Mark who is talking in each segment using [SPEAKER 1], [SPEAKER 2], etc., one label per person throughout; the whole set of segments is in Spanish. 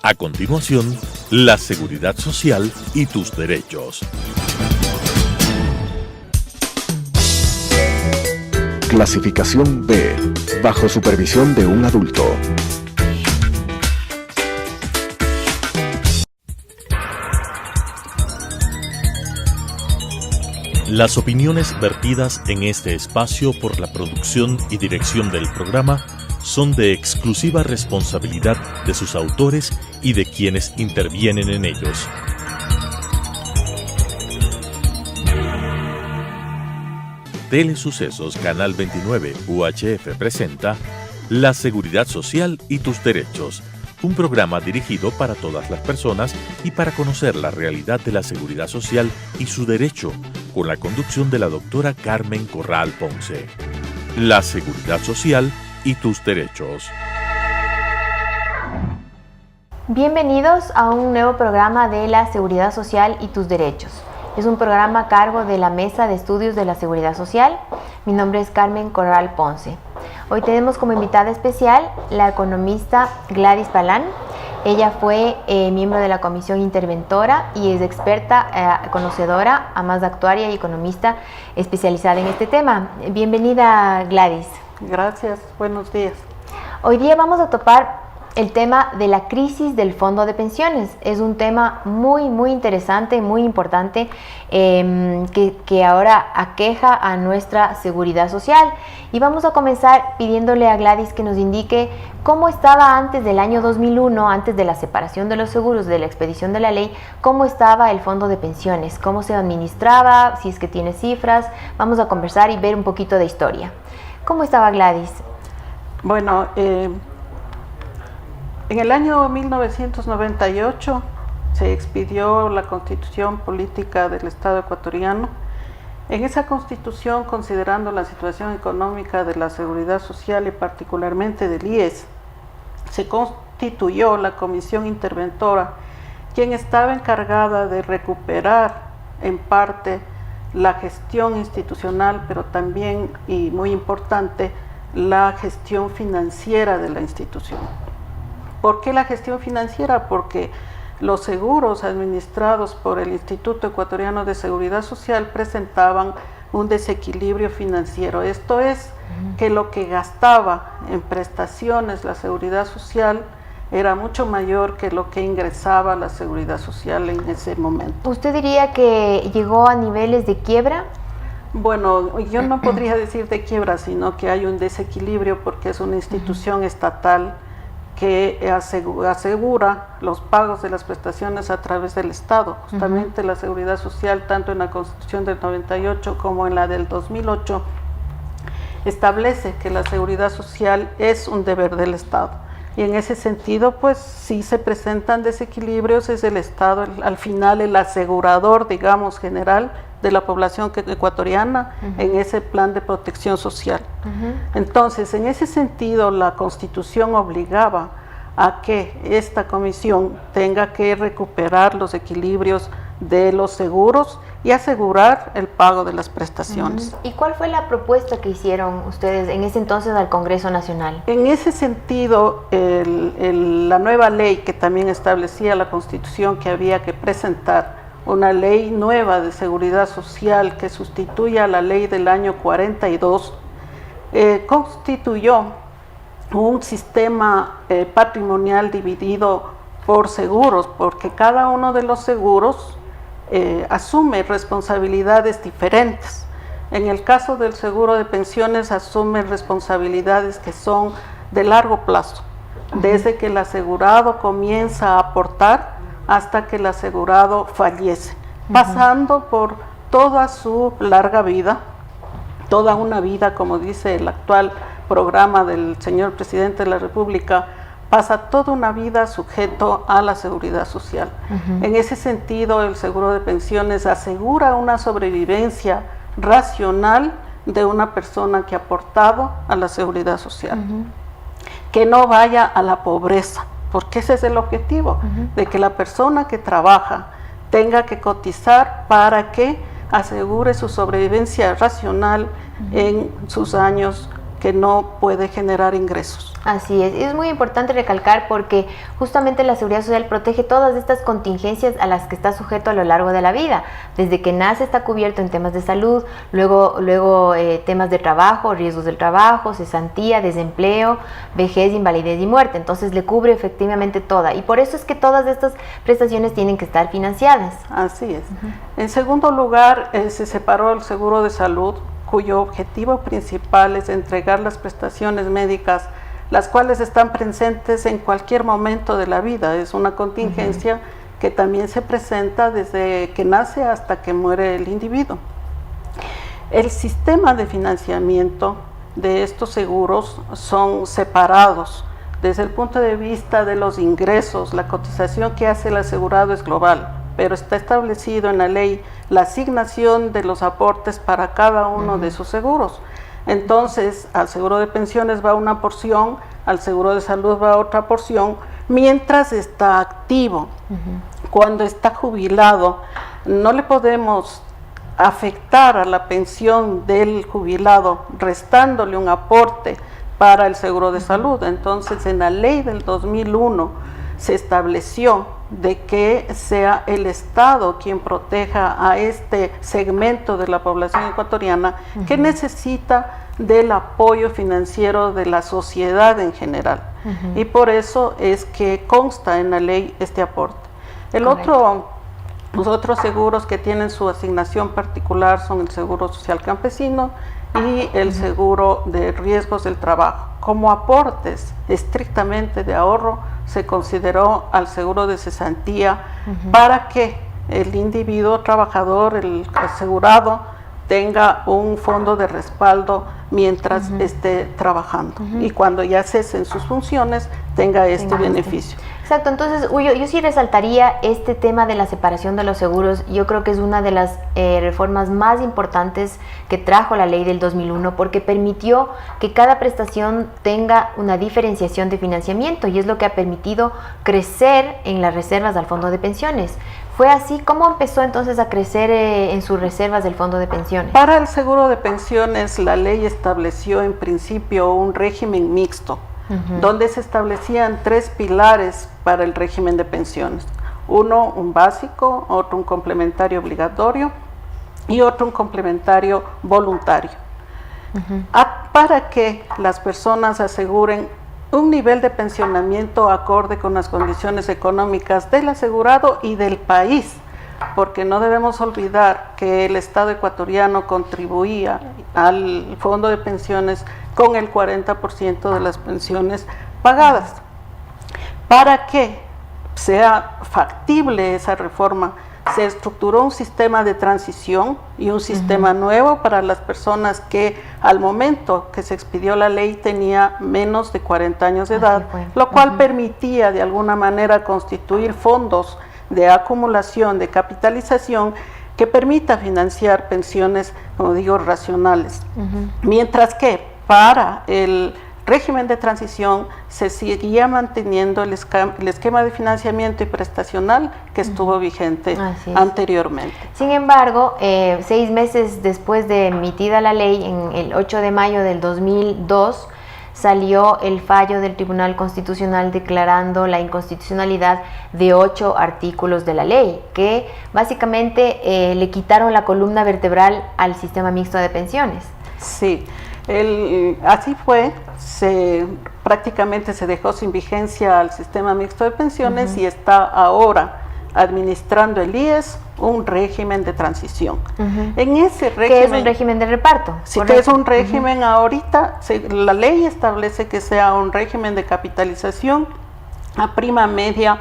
[SPEAKER 1] A continuación, la seguridad social y tus derechos.
[SPEAKER 2] Clasificación B, bajo supervisión de un adulto.
[SPEAKER 1] Las opiniones vertidas en este espacio por la producción y dirección del programa son de exclusiva responsabilidad de sus autores y de quienes intervienen en ellos. Telesucesos Canal 29 UHF presenta La Seguridad Social y tus Derechos, un programa dirigido para todas las personas y para conocer la realidad de la seguridad social y su derecho, con la conducción de la doctora Carmen Corral Ponce. La Seguridad Social y tus Derechos.
[SPEAKER 3] Bienvenidos a un nuevo programa de la Seguridad Social y tus Derechos. Es un programa a cargo de la Mesa de Estudios de la Seguridad Social. Mi nombre es Carmen Corral Ponce. Hoy tenemos como invitada especial la economista Gladys Palán. Ella fue miembro de la Comisión Interventora y es experta, conocedora, además de actuaria y economista especializada en este tema. Bienvenida, Gladys.
[SPEAKER 4] Gracias, buenos días.
[SPEAKER 3] Hoy día vamos a topar el tema de la crisis del fondo de pensiones. Es un tema muy interesante, muy importante, que ahora aqueja a nuestra seguridad social. Y vamos a comenzar pidiéndole a Gladys que nos indique cómo estaba antes del año 2001, antes de la separación de los seguros, de la expedición de la ley, cómo estaba el fondo de pensiones, cómo se administraba, si es que tiene cifras. Vamos a conversar y ver un poquito de historia. ¿Cómo estaba, Gladys?
[SPEAKER 4] Bueno, en el año 1998 se expidió la Constitución Política del Estado ecuatoriano. En esa Constitución, considerando la situación económica de la Seguridad Social y particularmente del IES, se constituyó la Comisión Interventora, quien estaba encargada de recuperar en parte la gestión institucional, pero también, y muy importante, la gestión financiera de la institución. ¿Por qué la gestión financiera? Porque los seguros administrados por el Instituto Ecuatoriano de Seguridad Social presentaban un desequilibrio financiero. Esto es, que lo que gastaba en prestaciones la Seguridad Social era mucho mayor que lo que ingresaba la Seguridad Social en ese momento.
[SPEAKER 3] ¿Usted diría que llegó a niveles de quiebra?
[SPEAKER 4] Bueno, yo no podría decir de quiebra, sino que hay un desequilibrio porque es una institución estatal que asegura los pagos de las prestaciones a través del Estado. Justamente la Seguridad Social, tanto en la Constitución del 98 como en la del 2008, establece que la Seguridad Social es un deber del Estado. Y en ese sentido, pues, si se presentan desequilibrios, es el Estado, al final, el asegurador, digamos, general de la población ecuatoriana en ese plan de protección social. Entonces, en ese sentido, la Constitución obligaba a que esta comisión tenga que recuperar los equilibrios de los seguros y asegurar el pago de las prestaciones.
[SPEAKER 3] ¿Y cuál fue la propuesta que hicieron ustedes en ese entonces al Congreso Nacional?
[SPEAKER 4] En ese sentido, la nueva ley que también establecía la Constitución que había que presentar una ley nueva de seguridad social que sustituya a la ley del año 42, constituyó un sistema patrimonial dividido por seguros, porque cada uno de los seguros asume responsabilidades diferentes. En el caso del seguro de pensiones asume responsabilidades que son de largo plazo, desde que el asegurado comienza a aportar hasta que el asegurado fallece, pasando por toda su larga vida, toda una vida, como dice el actual programa del señor presidente de la República, pasa toda una vida sujeto a la seguridad social. En ese sentido, el seguro de pensiones asegura una sobrevivencia racional de una persona que ha aportado a la seguridad social, que no vaya a la pobreza, porque ese es el objetivo, de que la persona que trabaja tenga que cotizar para que asegure su sobrevivencia racional en sus años que no puede generar ingresos.
[SPEAKER 3] Así es muy importante recalcar porque justamente la seguridad social protege todas estas contingencias a las que está sujeto a lo largo de la vida. Desde que nace está cubierto en temas de salud, luego temas de trabajo, riesgos del trabajo, cesantía, desempleo, vejez, invalidez y muerte. Entonces le cubre efectivamente toda y por eso es que todas estas prestaciones tienen que estar financiadas.
[SPEAKER 4] Así es. En segundo lugar, se separó el seguro de salud, cuyo objetivo principal es entregar las prestaciones médicas, las cuales están presentes en cualquier momento de la vida. Es una contingencia que también se presenta desde que nace hasta que muere el individuo. El sistema de financiamiento de estos seguros son separados. Desde el punto de vista de los ingresos, la cotización que hace el asegurado es global, pero está establecido en la ley la asignación de los aportes para cada uno de sus seguros. Entonces, al seguro de pensiones va una porción, al seguro de salud va otra porción, mientras está activo. Cuando está jubilado, no le podemos afectar a la pensión del jubilado, restándole un aporte para el seguro de salud. Entonces, en la ley del 2001 se estableció de que sea el Estado quien proteja a este segmento de la población ecuatoriana que necesita del apoyo financiero de la sociedad en general. Y por eso es que consta en la ley este aporte. Los otros seguros que tienen su asignación particular son el Seguro Social Campesino y el Seguro de Riesgos del Trabajo. Como aportes estrictamente de ahorro, se consideró al seguro de cesantía para que el individuo trabajador, el asegurado, tenga un fondo de respaldo mientras esté trabajando y cuando ya cesen sus funciones tenga este beneficio.
[SPEAKER 3] Exacto, entonces yo sí resaltaría este tema de la separación de los seguros. Yo creo que es una de las reformas más importantes que trajo la ley del 2001 porque permitió que cada prestación tenga una diferenciación de financiamiento y es lo que ha permitido crecer en las reservas del fondo de pensiones. ¿Fue así? ¿Cómo empezó entonces a crecer en sus reservas del fondo de pensiones?
[SPEAKER 4] Para el seguro de pensiones, la ley estableció en principio un régimen mixto, donde se establecían 3 pilares para el régimen de pensiones. Uno, un básico, otro, un complementario obligatorio y otro, un complementario voluntario. Para que las personas aseguren un nivel de pensionamiento acorde con las condiciones económicas del asegurado y del país, porque no debemos olvidar que el Estado ecuatoriano contribuía al fondo de pensiones con el 40% de las pensiones pagadas. Para que sea factible esa reforma, se estructuró un sistema de transición y un sistema nuevo para las personas que al momento que se expidió la ley tenía menos de 40 años de edad, lo cual permitía de alguna manera constituir fondos de acumulación, de capitalización que permita financiar pensiones, como digo, racionales. Mientras que para el régimen de transición se seguía manteniendo el esquema de financiamiento y prestacional que estuvo vigente anteriormente.
[SPEAKER 3] Sin embargo, 6 meses después de emitida la ley, en el 8 de mayo del 2002, salió el fallo del Tribunal Constitucional declarando la inconstitucionalidad de 8 artículos de la ley, que básicamente le quitaron la columna vertebral al sistema mixto de pensiones.
[SPEAKER 4] Sí. Así fue, prácticamente se dejó sin vigencia al sistema mixto de pensiones y está ahora administrando el IES un régimen de transición. En ese régimen,
[SPEAKER 3] ¿qué es un régimen de reparto?
[SPEAKER 4] Sí, que es un régimen ahorita, la ley establece que sea un régimen de capitalización a prima media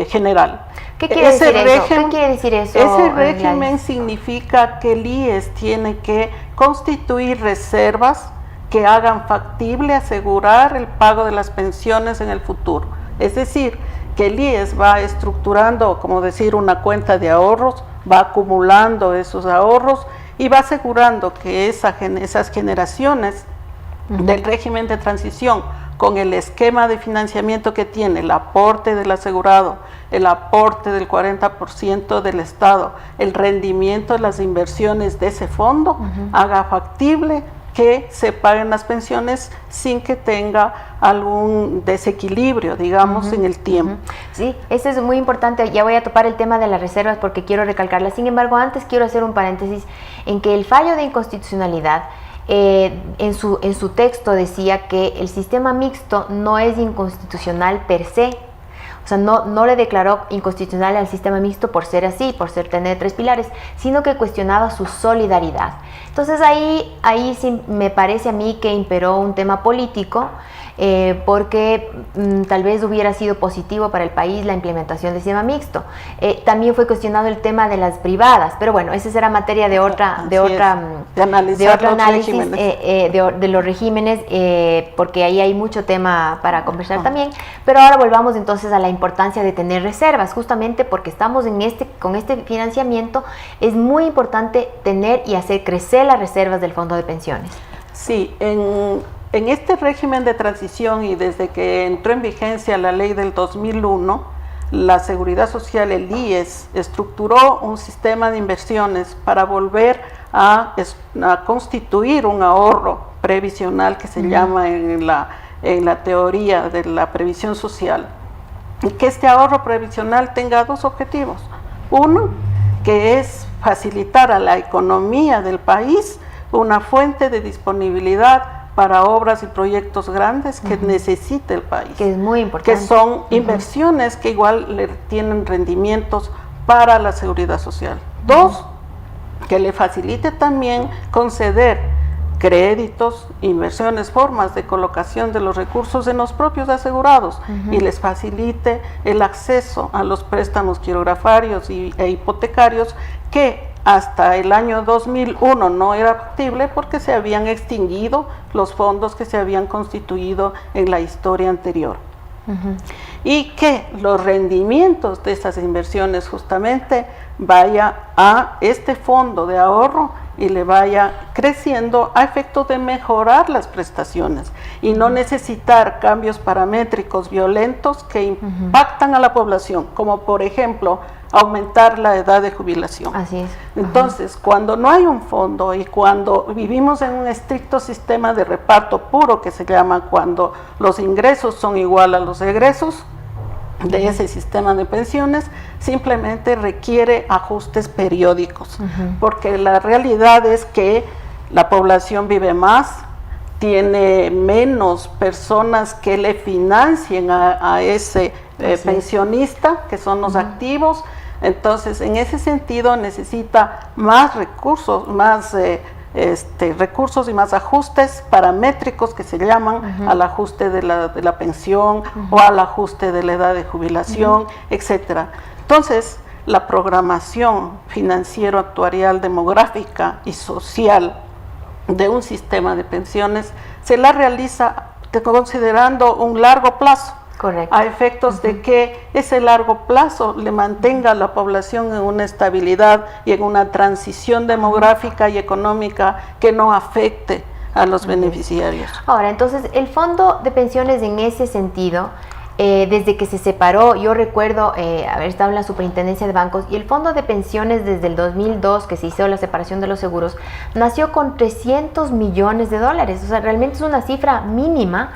[SPEAKER 4] general.
[SPEAKER 3] ¿Qué quiere decir eso? ¿Qué quiere decir eso?
[SPEAKER 4] Ese régimen significa que el IES tiene que constituir reservas que hagan factible asegurar el pago de las pensiones en el futuro. Es decir, que el IES va estructurando, como decir, una cuenta de ahorros, va acumulando esos ahorros y va asegurando que esas generaciones del régimen de transición, con el esquema de financiamiento que tiene, el aporte del asegurado, el aporte del 40% del Estado, el rendimiento de las inversiones de ese fondo, haga factible que se paguen las pensiones sin que tenga algún desequilibrio, digamos, en el tiempo.
[SPEAKER 3] Sí, eso es muy importante. Ya voy a topar el tema de las reservas porque quiero recalcarlas. Sin embargo, antes quiero hacer un paréntesis en que el fallo de inconstitucionalidad en su texto decía que el sistema mixto no es inconstitucional per se. O sea, no le declaró inconstitucional al sistema mixto por ser así, por tener 3 pilares, sino que cuestionaba su solidaridad. Entonces ahí sí me parece a mí que imperó un tema político, porque tal vez hubiera sido positivo para el país la implementación del sistema mixto. También fue cuestionado el tema de las privadas, pero bueno, esa será materia de otro análisis de los regímenes, porque ahí hay mucho tema para conversar también. Pero ahora volvamos entonces a la importancia de tener reservas, justamente porque estamos con este financiamiento. Es muy importante tener y hacer crecer las reservas del fondo de pensiones.
[SPEAKER 4] Sí, en este régimen de transición y desde que entró en vigencia la ley del 2001, la Seguridad Social, el IES, estructuró un sistema de inversiones para volver a constituir un ahorro previsional que se llama en la teoría de la previsión social. Y que este ahorro previsional tenga 2 objetivos. Uno, que es facilitar a la economía del país una fuente de disponibilidad para obras y proyectos grandes que necesita el país.
[SPEAKER 3] Que es muy importante.
[SPEAKER 4] Que son inversiones que igual le tienen rendimientos para la seguridad social. 2, que le facilite también conceder créditos, inversiones, formas de colocación de los recursos en los propios asegurados y les facilite el acceso a los préstamos quirografarios e hipotecarios que hasta el año 2001 no era factible porque se habían extinguido los fondos que se habían constituido en la historia anterior. Y que los rendimientos de estas inversiones justamente vaya a este fondo de ahorro y le vaya creciendo a efecto de mejorar las prestaciones y no necesitar cambios paramétricos violentos que impactan a la población, como por ejemplo aumentar la edad de jubilación.
[SPEAKER 3] Así es.
[SPEAKER 4] Entonces, cuando no hay un fondo y cuando vivimos en un estricto sistema de reparto puro, que se llama cuando los ingresos son igual a los egresos de ese sistema de pensiones, simplemente requiere ajustes periódicos, porque la realidad es que la población vive más, tiene menos personas que le financien a ese pensionista, que son los activos. Entonces, en ese sentido necesita más recursos, recursos y más ajustes paramétricos que se llaman al ajuste de la pensión o al ajuste de la edad de jubilación, etcétera. Entonces, la programación financiero, actuarial, demográfica y social de un sistema de pensiones se la realiza considerando un largo plazo.
[SPEAKER 3] Correcto.
[SPEAKER 4] A efectos de que ese largo plazo le mantenga a la población en una estabilidad y en una transición demográfica y económica que no afecte a los beneficiarios.
[SPEAKER 3] Ahora, entonces, el fondo de pensiones en ese sentido, desde que se separó, yo recuerdo haber estado en la superintendencia de bancos, y el fondo de pensiones desde el 2002, que se hizo la separación de los seguros, nació con $300 millones. O sea, realmente es una cifra mínima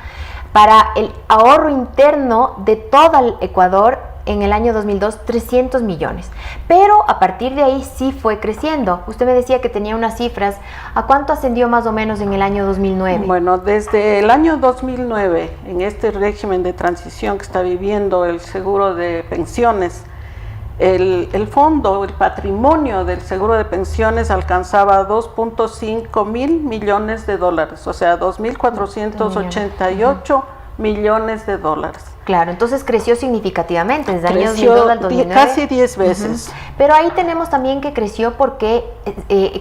[SPEAKER 3] para el ahorro interno de todo el Ecuador. En el año 2002, 300 millones. Pero a partir de ahí sí fue creciendo. Usted me decía que tenía unas cifras. ¿A cuánto ascendió más o menos en el año 2009?
[SPEAKER 4] Bueno, desde el año 2009, en este régimen de transición que está viviendo el seguro de pensiones, el fondo, el patrimonio del seguro de pensiones alcanzaba 2.5 mil millones de dólares, o sea, 2.488 millones de dólares.
[SPEAKER 3] Claro, entonces creció significativamente desde el año 2002 al 2009.
[SPEAKER 4] Casi 10 veces.
[SPEAKER 3] Pero ahí tenemos también que creció porque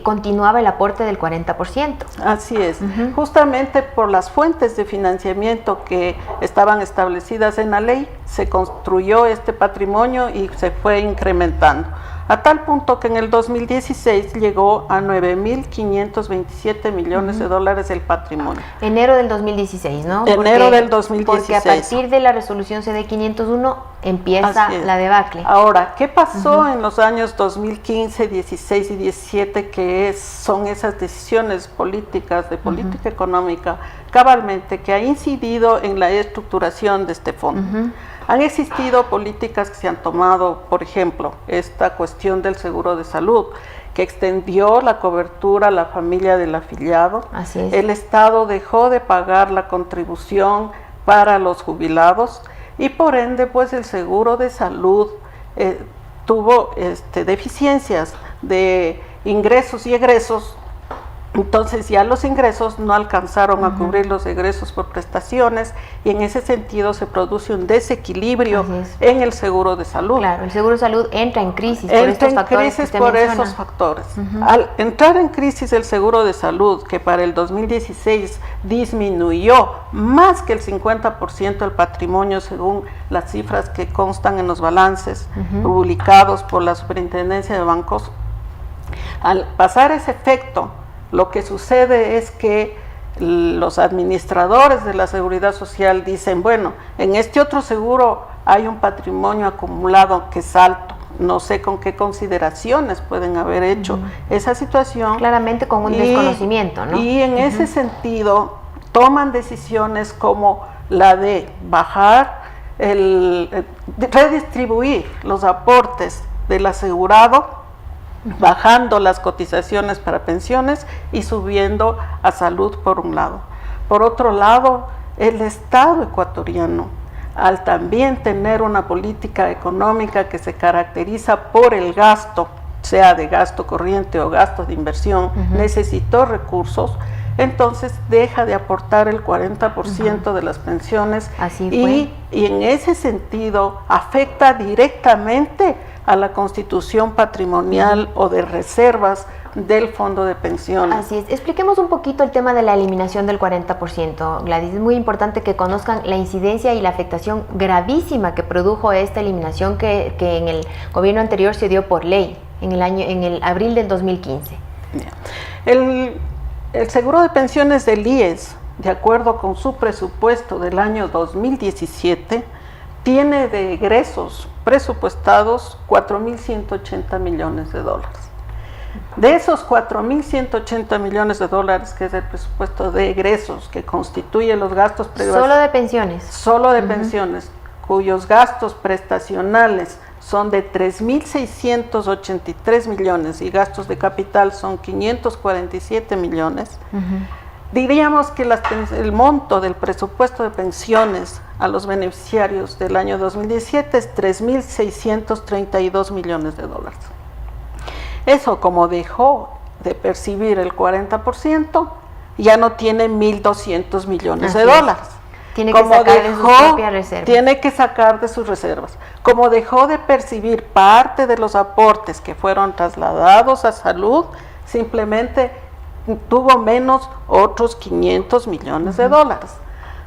[SPEAKER 3] continuaba el aporte del 40%.
[SPEAKER 4] Así es, justamente por las fuentes de financiamiento que estaban establecidas en la ley, se construyó este patrimonio y se fue incrementando. a tal punto que en el 2016 llegó a 9.527 millones de dólares el patrimonio.
[SPEAKER 3] Enero del 2016, ¿no?
[SPEAKER 4] Enero del 2016.
[SPEAKER 3] Porque a partir de la resolución CD 501 empieza la debacle.
[SPEAKER 4] Ahora, ¿qué pasó en los años 2015, 16 y 17, que son esas decisiones políticas, de política económica, cabalmente, que ha incidido en la estructuración de este fondo? Han existido políticas que se han tomado, por ejemplo, esta cuestión del seguro de salud, que extendió la cobertura a la familia del afiliado.
[SPEAKER 3] Así es.
[SPEAKER 4] El Estado dejó de pagar la contribución para los jubilados y por ende, pues el seguro de salud tuvo deficiencias de ingresos y egresos. Entonces ya los ingresos no alcanzaron a cubrir los egresos por prestaciones y en ese sentido se produce un desequilibrio en el seguro de salud.
[SPEAKER 3] Claro, el seguro de salud entra en crisis por estos factores que usted menciona.
[SPEAKER 4] Esos factores. Al entrar en crisis el seguro de salud, que para el 2016 disminuyó más que el 50% del patrimonio según las cifras que constan en los balances publicados por la Superintendencia de Bancos, al pasar ese efecto, lo que sucede es que los administradores de la seguridad social dicen, bueno, en este otro seguro hay un patrimonio acumulado que es alto, no sé con qué consideraciones pueden haber hecho esa situación.
[SPEAKER 3] Claramente con un desconocimiento, ¿no?
[SPEAKER 4] Y en ese sentido toman decisiones como la de bajar, redistribuir los aportes del asegurado, bajando las cotizaciones para pensiones y subiendo a salud por un lado. Por otro lado, el Estado ecuatoriano, al también tener una política económica que se caracteriza por el gasto, sea de gasto corriente o gasto de inversión, necesitó recursos, entonces deja de aportar el 40% de las pensiones y en ese sentido afecta directamente a la constitución patrimonial o de reservas del fondo de pensiones.
[SPEAKER 3] Así es. Expliquemos un poquito el tema de la eliminación del 40%, Gladys. Es muy importante que conozcan la incidencia y la afectación gravísima que produjo esta eliminación que en el gobierno anterior se dio por ley, en el abril del 2015.
[SPEAKER 4] El seguro de pensiones del IES, de acuerdo con su presupuesto del año 2017, tiene de egresos presupuestados 4.180 millones de dólares. De esos 4.180 millones de dólares, que es el presupuesto de egresos que constituye los gastos
[SPEAKER 3] solo de pensiones.
[SPEAKER 4] Solo de pensiones, cuyos gastos prestacionales son de 3.683 millones y gastos de capital son 547 millones. Diríamos que el monto del presupuesto de pensiones a los beneficiarios del año 2017 es 3.632 millones de dólares. Eso, como dejó de percibir el 40%, ya no tiene 1.200 millones de dólares.
[SPEAKER 3] Tiene que sacar de sus propias reservas.
[SPEAKER 4] Tiene que sacar de sus reservas. Como dejó de percibir parte de los aportes que fueron trasladados a salud, simplemente tuvo menos otros 500 millones de dólares.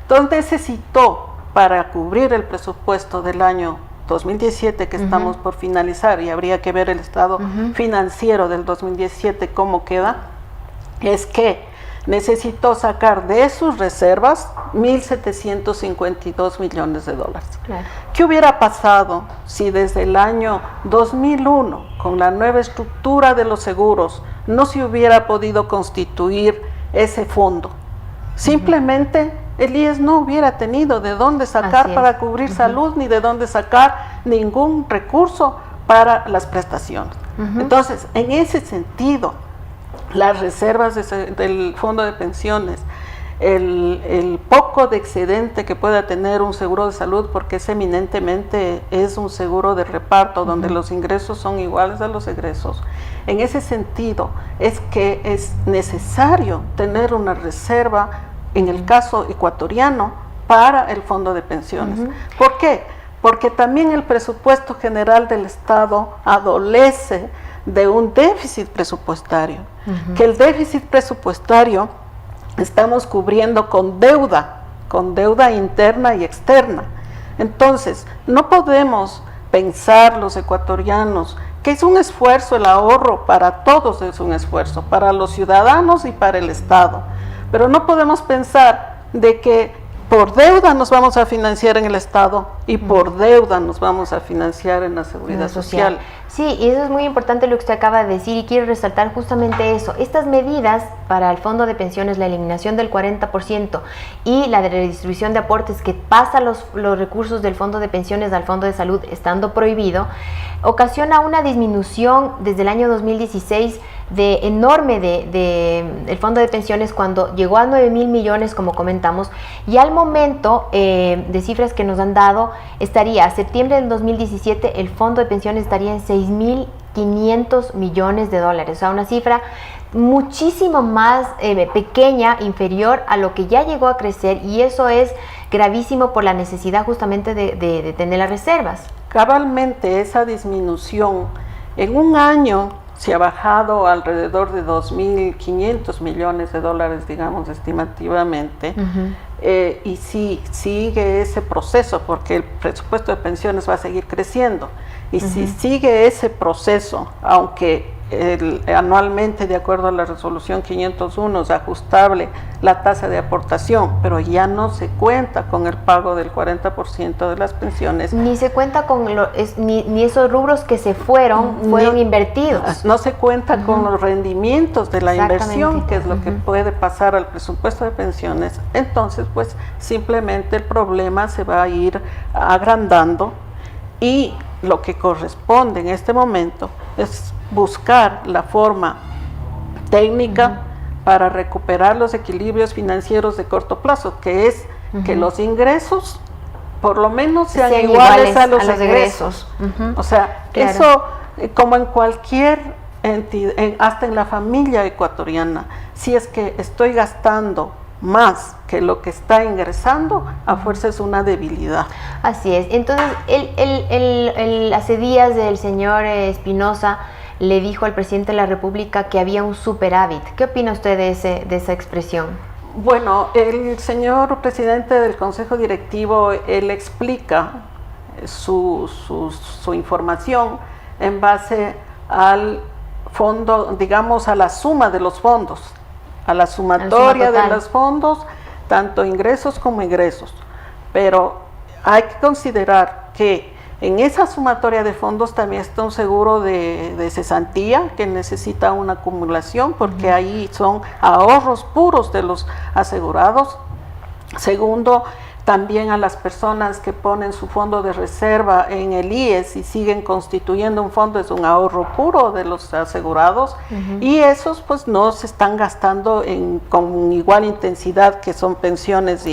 [SPEAKER 4] Entonces necesitó, para cubrir el presupuesto del año 2017 que estamos por finalizar, y habría que ver el estado financiero del 2017 cómo queda, es que necesitó sacar de sus reservas 1.752 millones de dólares.
[SPEAKER 3] Claro.
[SPEAKER 4] ¿Qué hubiera pasado si desde el año 2001, con la nueva estructura de los seguros, no se hubiera podido constituir ese fondo? Simplemente el IES no hubiera tenido de dónde sacar para cubrir salud, ni de dónde sacar ningún recurso para las prestaciones. Entonces, en ese sentido, las reservas del fondo de pensiones, el poco de excedente que pueda tener un seguro de salud, porque eminentemente es un seguro de reparto donde los ingresos son iguales a los egresos. En ese sentido es que es necesario tener una reserva, en el caso ecuatoriano, para el fondo de pensiones. ¿Por qué? Porque también el presupuesto general del Estado adolece de un déficit presupuestario, que el déficit presupuestario estamos cubriendo con deuda interna y externa. Entonces, no podemos pensar los ecuatorianos que es un esfuerzo, el ahorro para todos es un esfuerzo, para los ciudadanos y para el Estado. Pero no podemos pensar de que por deuda nos vamos a financiar en el Estado y por deuda nos vamos a financiar en la seguridad social.
[SPEAKER 3] Sí, y eso es muy importante lo que usted acaba de decir y quiero resaltar justamente eso. Estas medidas para el fondo de pensiones, la eliminación del 40% y la redistribución de aportes que pasa los recursos del fondo de pensiones al fondo de salud estando prohibido, ocasiona una disminución desde el año 2016 del fondo de pensiones cuando llegó a 9.000 millones, como comentamos, y al momento de cifras que nos han dado, estaría a septiembre del 2017 el fondo de pensiones estaría en 6.500 millones de dólares, o sea, una cifra muchísimo más pequeña, inferior a lo que ya llegó a crecer, y eso es gravísimo por la necesidad justamente de tener las reservas.
[SPEAKER 4] Cabalmente esa disminución en un año se ha bajado alrededor de 2.500 millones de dólares, digamos, estimativamente, y sí, sigue ese proceso, porque el presupuesto de pensiones va a seguir creciendo, y si sigue ese proceso, aunque anualmente, de acuerdo a la resolución 501, es ajustable la tasa de aportación, pero ya no se cuenta con el pago del 40% de las pensiones.
[SPEAKER 3] Ni se cuenta con ni esos rubros que se fueron invertidos.
[SPEAKER 4] No se cuenta con los rendimientos de la inversión, que es lo que puede pasar al presupuesto de pensiones. Entonces, pues, simplemente el problema se va a ir agrandando y lo que corresponde en este momento es buscar la forma técnica para recuperar los equilibrios financieros de corto plazo, que es que los ingresos por lo menos sean iguales a los egresos. O sea, claro, eso como en cualquier entidad, hasta en la familia ecuatoriana, si es que estoy gastando más que lo que está ingresando, a fuerza es una debilidad.
[SPEAKER 3] Así es. Entonces, hace días el señor Espinosa le dijo al presidente de la República que había un superávit. ¿Qué opina usted de esa expresión?
[SPEAKER 4] Bueno, el señor presidente del Consejo Directivo, él explica su información en base al fondo, digamos, a la suma de los fondos, a la sumatoria de los fondos, tanto ingresos como egresos. Pero hay que considerar que en esa sumatoria de fondos también está un seguro de cesantía que necesita una acumulación, porque ahí son ahorros puros de los asegurados. Segundo, también a las personas que ponen su fondo de reserva en el IES y siguen constituyendo un fondo, es un ahorro puro de los asegurados, y esos pues no se están gastando con igual intensidad que son pensiones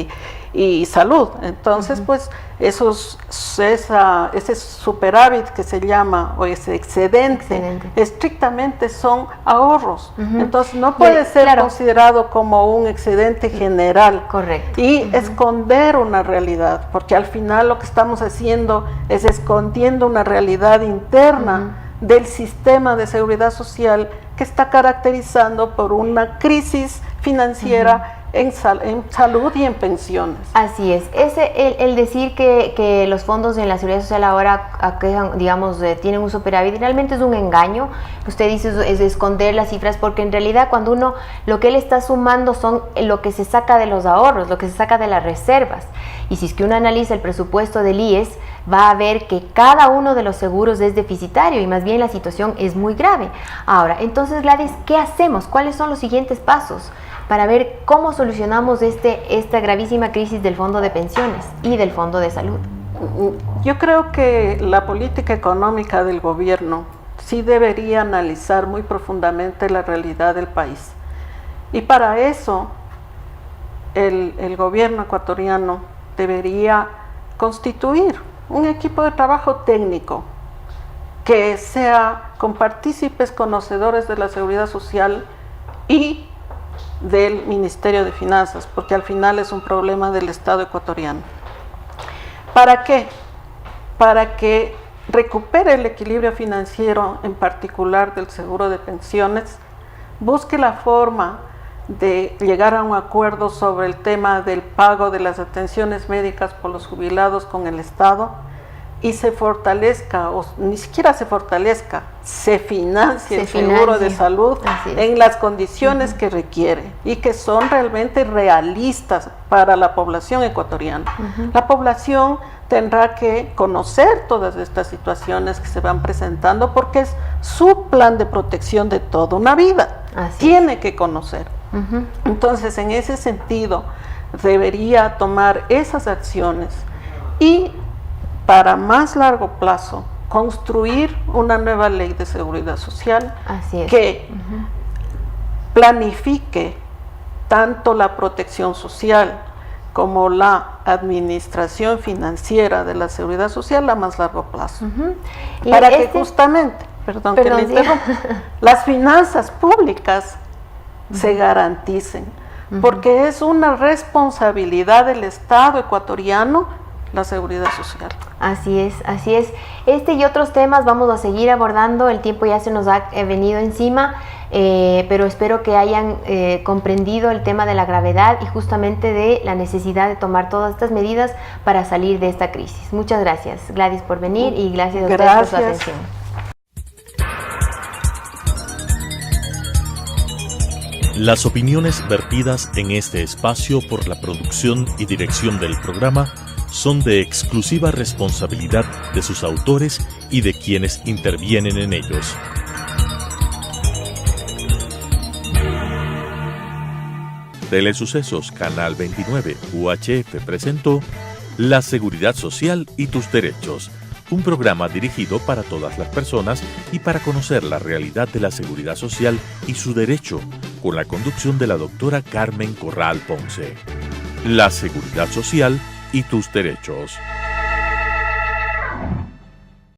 [SPEAKER 4] y salud. Entonces pues ese superávit que se llama, o ese excedente, estrictamente son ahorros. Entonces no puede ser considerado como un excedente general.
[SPEAKER 3] Correcto.
[SPEAKER 4] Y esconder una realidad, porque al final lo que estamos haciendo es escondiendo una realidad interna del sistema de seguridad social que está caracterizando por una crisis financiera en salud y en pensiones.
[SPEAKER 3] Así es. El decir que los fondos en la seguridad social ahora aquejan, digamos, tienen un superávit, realmente es un engaño. Usted dice es esconder las cifras, porque en realidad cuando lo que él está sumando son lo que se saca de los ahorros, lo que se saca de las reservas. Y si es que uno analiza el presupuesto del IES, va a ver que cada uno de los seguros es deficitario y más bien la situación es muy grave. Ahora, entonces, Gladys, ¿qué hacemos? ¿Cuáles son los siguientes pasos para ver cómo solucionamos esta gravísima crisis del fondo de pensiones y del fondo de salud?
[SPEAKER 4] Yo creo que la política económica del gobierno sí debería analizar muy profundamente la realidad del país. Y para eso, el gobierno ecuatoriano debería constituir un equipo de trabajo técnico que sea con partícipes conocedores de la seguridad social y del Ministerio de Finanzas, porque al final es un problema del Estado ecuatoriano. ¿Para qué? Para que recupere el equilibrio financiero, en particular del seguro de pensiones, busque la forma de llegar a un acuerdo sobre el tema del pago de las atenciones médicas por los jubilados con el Estado, y se fortalezca, o ni siquiera se fortalezca, se financie el seguro de salud en las condiciones que requiere y que son realmente realistas para la población ecuatoriana. La población tendrá que conocer todas estas situaciones que se van presentando porque es su plan de protección de toda una vida. Tiene que conocer. Entonces, en ese sentido, debería tomar esas acciones y para más largo plazo construir una nueva ley de seguridad social que planifique tanto la protección social como la administración financiera de la seguridad social a más largo plazo. Para que justamente, perdón que le interrumpa, las finanzas públicas se garanticen, porque es una responsabilidad del Estado ecuatoriano la seguridad social.
[SPEAKER 3] Así es, así es. Este y otros temas vamos a seguir abordando, el tiempo ya se nos ha venido encima, pero espero que hayan comprendido el tema de la gravedad y justamente de la necesidad de tomar todas estas medidas para salir de esta crisis. Muchas gracias, Gladys, por venir y gracias a ustedes por su atención.
[SPEAKER 1] Las opiniones vertidas en este espacio por la producción y dirección del programa son de exclusiva responsabilidad de sus autores y de quienes intervienen en ellos. Telesucesos Canal 29 UHF presentó La Seguridad Social y tus Derechos, un programa dirigido para todas las personas y para conocer la realidad de la seguridad social y su derecho, con la conducción de la doctora Carmen Corral Ponce. La Seguridad Social y tus Derechos.